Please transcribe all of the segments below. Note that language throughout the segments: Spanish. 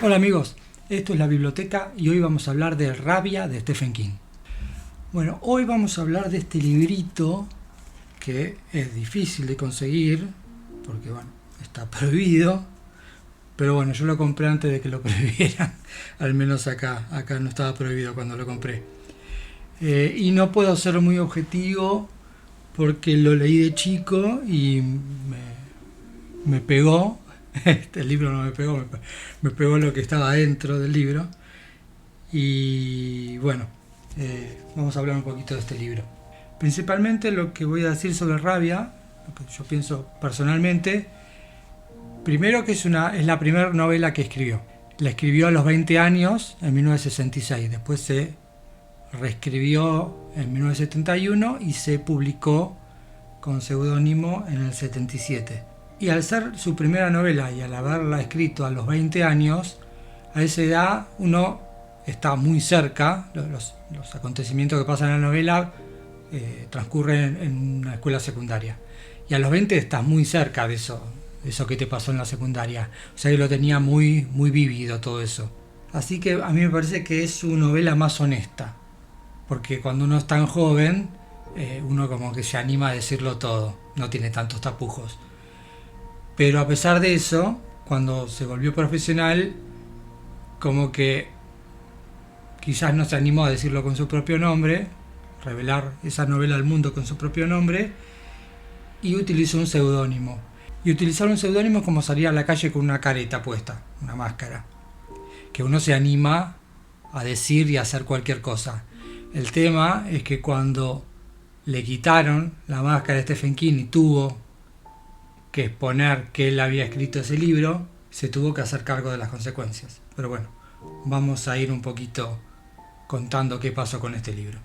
Hola amigos, esto es La Biblioteca y hoy vamos a hablar de Rabia de Stephen King. Bueno, hoy vamos a hablar de este librito que es difícil de conseguir porque bueno, está prohibido, pero bueno, yo lo compré antes de que lo prohibieran, al menos acá no estaba prohibido cuando lo compré. Y no puedo ser muy objetivo porque lo leí de chico y me pegó. El libro no me pegó, me pegó lo que estaba dentro del libro. Y bueno, vamos a hablar un poquito de este libro. Principalmente lo que voy a decir sobre Rabia, lo que yo pienso personalmente, primero que es la primera novela que escribió. La escribió a los 20 años, en 1966. Después se reescribió en 1971 y se publicó con seudónimo en el 77. Y al ser su primera novela y al haberla escrito a los 20 años, a esa edad uno está muy cerca, los acontecimientos que pasan en la novela transcurren en una escuela secundaria. Y a los 20 estás muy cerca de eso que te pasó en la secundaria. O sea que lo tenía muy, muy vívido todo eso. Así que a mí me parece que es su novela más honesta. Porque cuando uno es tan joven, uno como que se anima a decirlo todo. No tiene tantos tapujos. Pero a pesar de eso, cuando se volvió profesional, como que quizás no se animó a decirlo con su propio nombre, revelar esa novela al mundo con su propio nombre, y utilizó un seudónimo. Y utilizar un seudónimo es como salir a la calle con una careta puesta, una máscara, que uno se anima a decir y a hacer cualquier cosa. El tema es que cuando le quitaron la máscara a Stephen King y tuvo que exponer que él había escrito ese libro, se tuvo que hacer cargo de las consecuencias. Pero bueno, vamos a ir un poquito contando qué pasó con este libro.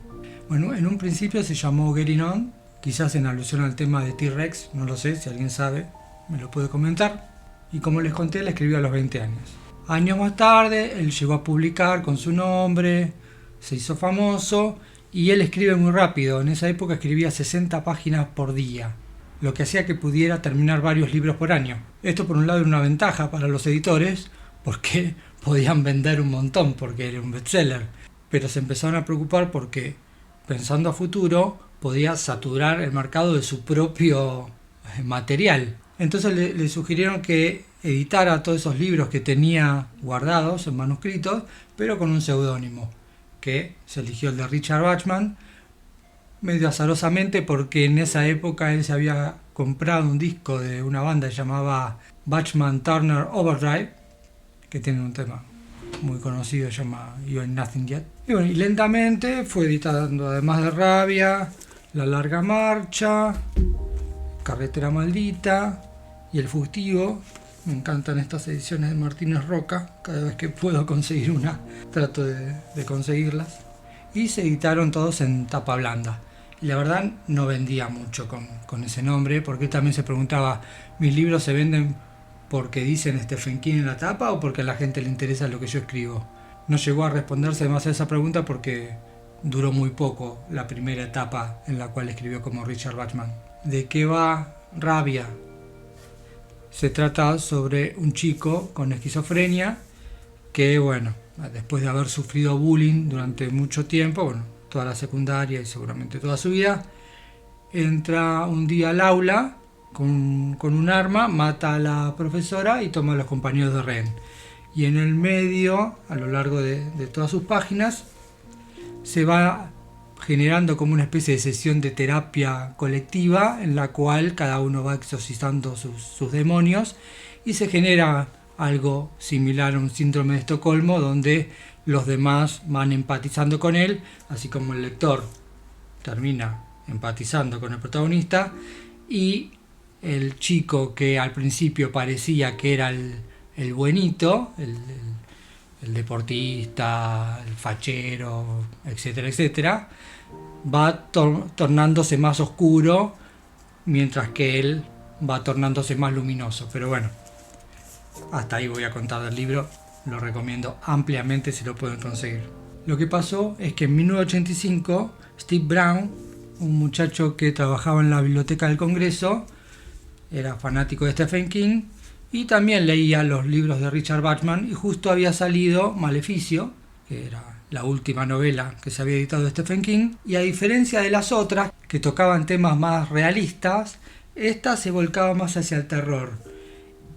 Bueno, en un principio se llamó Getting On, quizás en alusión al tema de T-Rex, no lo sé, si alguien sabe, me lo puede comentar. Y como les conté, la escribió a los 20 años. Años más tarde, él llegó a publicar con su nombre, se hizo famoso, y él escribe muy rápido. En esa época escribía 60 páginas por día, lo que hacía que pudiera terminar varios libros por año. Esto por un lado era una ventaja para los editores, porque podían vender un montón, porque era un bestseller. Pero se empezaron a preocupar porque, pensando a futuro, podía saturar el mercado de su propio material. Entonces le sugirieron que editara todos esos libros que tenía guardados en manuscritos, pero con un seudónimo, que se eligió el de Richard Bachman, medio azarosamente porque en esa época él se había comprado un disco de una banda que llamaba Bachman Turner Overdrive, que tiene un tema muy conocido, se llama You Ain't Nothing Yet. Y bueno, y lentamente fue editando, además de Rabia, La Larga Marcha, Carretera Maldita y El Fugitivo. Me encantan estas ediciones de Martínez Roca, cada vez que puedo conseguir una trato de conseguirlas. Y se editaron todos en tapa blanda. Y la verdad no vendía mucho con ese nombre, porque él también se preguntaba, ¿mis libros se venden porque dicen Stephen King en la tapa o porque a la gente le interesa lo que yo escribo? No llegó a responderse más a esa pregunta porque duró muy poco la primera etapa en la cual escribió como Richard Bachman. ¿De qué va Rabia? Se trata sobre un chico con esquizofrenia que, bueno, después de haber sufrido bullying durante mucho tiempo, bueno, toda la secundaria y seguramente toda su vida, entra un día al aula con un arma, mata a la profesora y toma a los compañeros de rehén. Y en el medio, a lo largo de todas sus páginas, se va generando como una especie de sesión de terapia colectiva en la cual cada uno va exorcizando sus demonios y se genera algo similar a un síndrome de Estocolmo donde los demás van empatizando con él, así como el lector termina empatizando con el protagonista, y el chico que al principio parecía que era el buenito, el deportista, el fachero, etcétera, etcétera, va tornándose más oscuro mientras que él va tornándose más luminoso. Pero bueno, hasta ahí voy a contar del libro, lo recomiendo ampliamente si lo pueden conseguir. Lo que pasó es que en 1985 Steve Brown, un muchacho que trabajaba en la biblioteca del Congreso, era fanático de Stephen King Y también leía los libros de Richard Bachman y justo había salido Maleficio, que era la última novela que se había editado de Stephen King, y a diferencia de las otras, que tocaban temas más realistas, esta se volcaba más hacia el terror.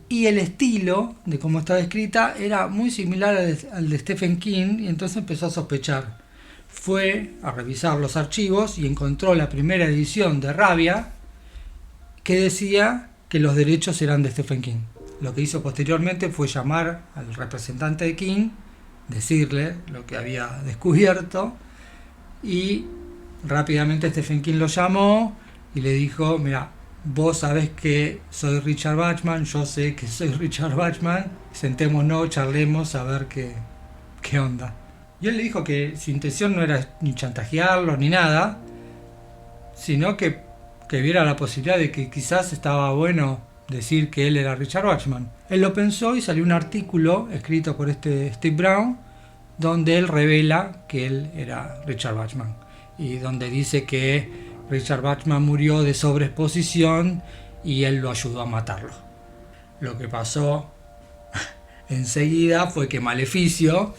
Y el estilo de cómo estaba escrita era muy similar al de Stephen King, y entonces empezó a sospechar. Fue a revisar los archivos y encontró la primera edición de Rabia que decía que los derechos eran de Stephen King. Lo que hizo posteriormente fue llamar al representante de King, decirle lo que había descubierto, y rápidamente Stephen King lo llamó y le dijo: mira, vos sabés que soy Richard Bachman, yo sé que soy Richard Bachman, sentémonos, charlemos a ver qué onda. Y él le dijo que su intención no era ni chantajearlo ni nada, sino que viera la posibilidad de que quizás estaba bueno decir que él era Richard Bachman. Él lo pensó y salió un artículo escrito por Steve Brown donde él revela que él era Richard Bachman y donde dice que Richard Bachman murió de sobreexposición y él lo ayudó a matarlo. Lo que pasó enseguida fue que Maleficio,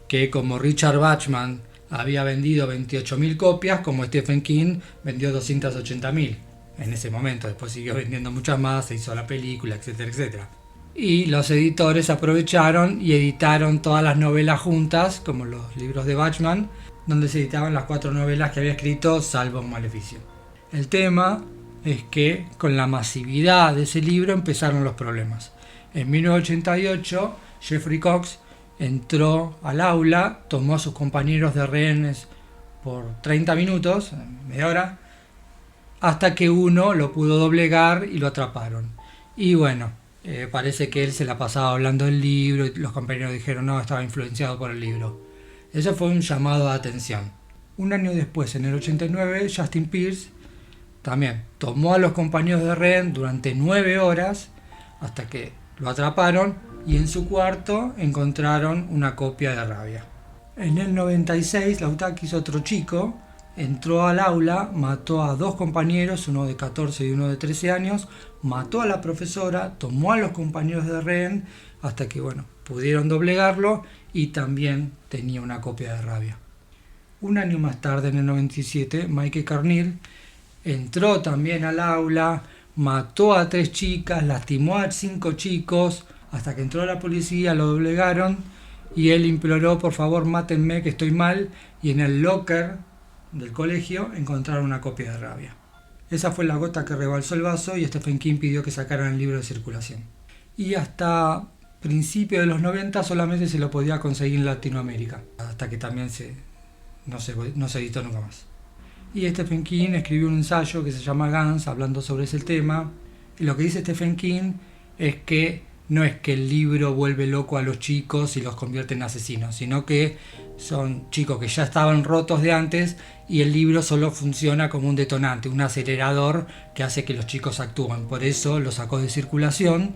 que como Richard Bachman había vendido 28.000 copias, como Stephen King vendió 280.000 en ese momento. Después siguió vendiendo muchas más, se hizo la película, etcétera, etcétera. Y los editores aprovecharon y editaron todas las novelas juntas, como los libros de Bachman, donde se editaban las 4 novelas que había escrito, salvo Maleficio. El tema es que con la masividad de ese libro empezaron los problemas. En 1988, Jeffrey Cox entró al aula, tomó a sus compañeros de rehenes por 30 minutos, media hora, hasta que uno lo pudo doblegar y lo atraparon. Y bueno, parece que él se la pasaba hablando del libro y los compañeros dijeron no, estaba influenciado por el libro. Eso fue un llamado de atención. Un año después, en el 89, Justin Pierce también tomó a los compañeros de rehén durante 9 horas hasta que lo atraparon y en su cuarto encontraron una copia de Rabia. En el 96, Lautakis, otro chico, entró al aula, mató a 2 compañeros, uno de 14 y uno de 13 años, mató a la profesora, tomó a los compañeros de rehén hasta que pudieron doblegarlo y también tenía una copia de Rabia. Un año más tarde, en el 97, Michael Carneal entró también al aula, mató a 3 chicas, lastimó a 5 chicos, hasta que entró la policía, lo doblegaron y él imploró: por favor mátenme que estoy mal, y en el locker del colegio encontraron una copia de Rabia. Esa fue la gota que rebalsó el vaso y Stephen King pidió que sacaran el libro de circulación. Y hasta principios de los 90 solamente se lo podía conseguir en Latinoamérica, hasta que también no se editó nunca más. Y Stephen King escribió un ensayo que se llama Guns, hablando sobre ese tema. Y lo que dice Stephen King es que no es que el libro vuelve loco a los chicos y los convierte en asesinos, sino que son chicos que ya estaban rotos de antes y el libro solo funciona como un detonante, un acelerador que hace que los chicos actúen. Por eso lo sacó de circulación,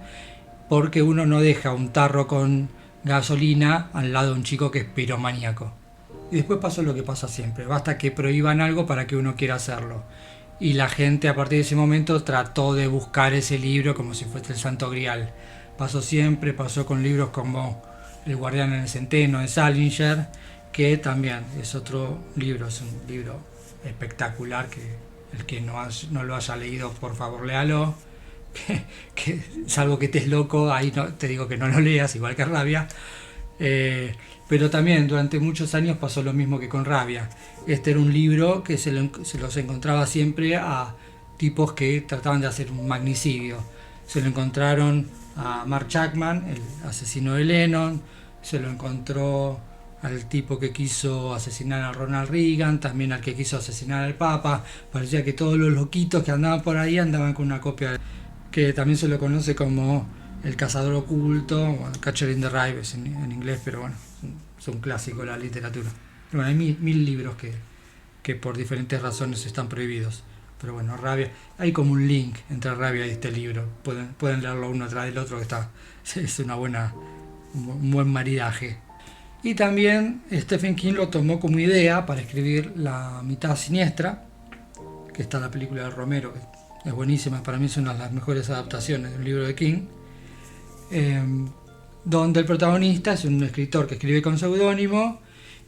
porque uno no deja un tarro con gasolina al lado de un chico que es piromaníaco. Y después pasó lo que pasa siempre, basta que prohíban algo para que uno quiera hacerlo. Y la gente a partir de ese momento trató de buscar ese libro como si fuese el Santo Grial. Pasó siempre, pasó con libros como El guardián en el centeno de Salinger, que también es otro libro, es un libro espectacular que el que no lo haya leído, por favor léalo, que salvo que estés loco, ahí no, te digo que no lo leas, igual que Rabia. Pero también durante muchos años pasó lo mismo que con Rabia. Este era un libro que se los encontraba siempre a tipos que trataban de hacer un magnicidio. Se lo encontraron a Mark Chapman, el asesino de Lennon, se lo encontró al tipo que quiso asesinar a Ronald Reagan, también al que quiso asesinar al Papa. Parecía que todos los loquitos que andaban por ahí andaban con una copia, que también se lo conoce como El cazador oculto, Catcher in the Rye en inglés, pero bueno, es un clásico de la literatura. Bueno, hay mil libros que por diferentes razones están prohibidos. Pero bueno, Rabia, hay como un link entre Rabia y este libro. Pueden leerlo uno atrás del otro, que es un buen maridaje. Y también Stephen King lo tomó como idea para escribir La mitad siniestra, que está en la película de Romero, que es buenísima, para mí es una de las mejores adaptaciones de un libro de King. donde el protagonista es un escritor que escribe con seudónimo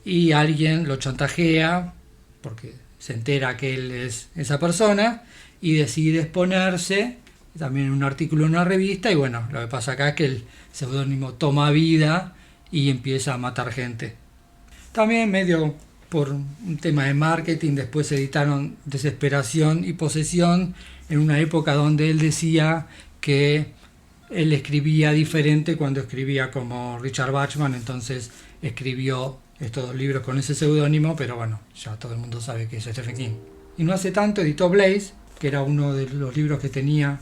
y alguien lo chantajea porque se entera que él es esa persona y decide exponerse también en un artículo en una revista, y bueno, lo que pasa acá es que el seudónimo toma vida y empieza a matar gente. También medio por un tema de marketing, después editaron Desesperación y Posesión en una época donde él decía que él escribía diferente cuando escribía como Richard Bachman, entonces escribió estos dos libros con ese seudónimo, pero bueno, ya todo el mundo sabe que es Stephen King. Y no hace tanto editó Blaze, que era uno de los libros que tenía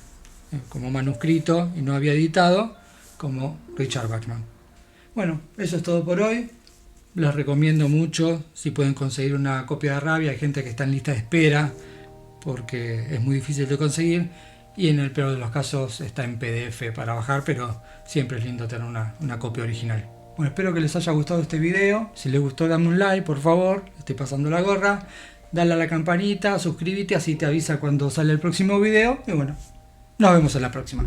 como manuscrito y no había editado, como Richard Bachman. Bueno, eso es todo por hoy. Les recomiendo mucho si pueden conseguir una copia de Rabia. Hay gente que está en lista de espera porque es muy difícil de conseguir, y en el peor de los casos está en PDF para bajar, pero siempre es lindo tener una copia original. Bueno, espero que les haya gustado este video. Si les gustó, dame un like, por favor. Estoy pasando la gorra. Dale a la campanita, suscríbete, así te avisa cuando sale el próximo video. Y bueno, nos vemos en la próxima.